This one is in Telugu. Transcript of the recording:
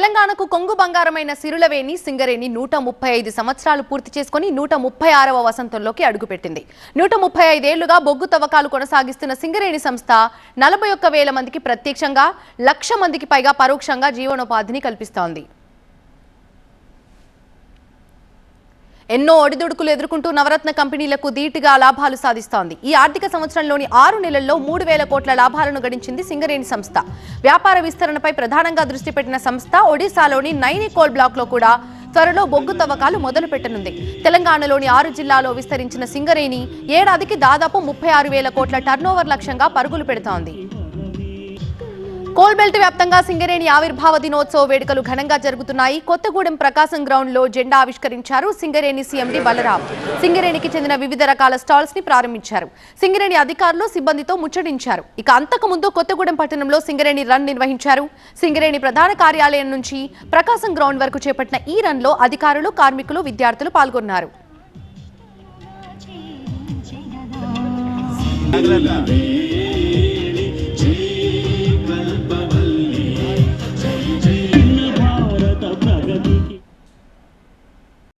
తెలంగాణకు కొంగు బంగారమైన సిరులవేణి సింగరేణి 135 సంవత్సరాలు పూర్తి చేసుకుని 136వ వసంతంలోకి అడుగుపెట్టింది. 135 ఏళ్లుగా బొగ్గు తవ్వకాలు కొనసాగిస్తున్న సింగరేణి సంస్థ 41,000 మందికి ప్రత్యక్షంగా 1,00,000 మందికి పైగా పరోక్షంగా జీవనోపాధిని కల్పిస్తోంది. ఎన్నో ఒడిదుడుకులు ఎదుర్కొంటూ నవరత్న కంపెనీలకు ధీటుగా లాభాలు సాధిస్తోంది. ఈ ఆర్థిక సంవత్సరంలోని 6 నెలల్లో 3,000 కోట్ల లాభాలను గడించింది సింగరేణి సంస్థ. వ్యాపార విస్తరణపై ప్రధానంగా దృష్టి పెట్టిన సంస్థ ఒడిశాలోని నైని కోల్ బ్లాక్ లో కూడా త్వరలో బొగ్గు తవ్వకాలు మొదలు పెట్టనుంది. తెలంగాణలోని 6 జిల్లాల్లో విస్తరించిన సింగరేణి ఏడాదికి దాదాపు 36,000 కోట్ల టర్నోవర్ లక్ష్యంగా పరుగులు పెడుతోంది. కోల్బెల్ట్ వ్యాప్తంగా సింగరేణి ఆవిర్భావ దినోత్సవ వేడుకలు ఘనంగా జరుగుతున్నాయి. కొత్తగూడెం ప్రకాశం గ్రౌండ్ లో జెండా ఆవిష్కరించారు సింగరేణి సీఎండీ బలరాం. సింగరేణికి చెందిన వివిధ రకాల స్టాల్స్ ని ప్రారంభించారు. సింగరేణి అధికారులు సిబ్బందితో ముచ్చటించారు. ఇక అంతకుముందు కొత్తగూడెం పట్టణంలో సింగరేణి రన్ నిర్వహించారు. సింగరేణి ప్రధాన కార్యాలయం నుంచి ప్రకాశం గ్రౌండ్ వరకు చేపట్టిన ఈ రన్ లో అధికారులు, కార్మికులు, విద్యార్థులు పాల్గొన్నారు.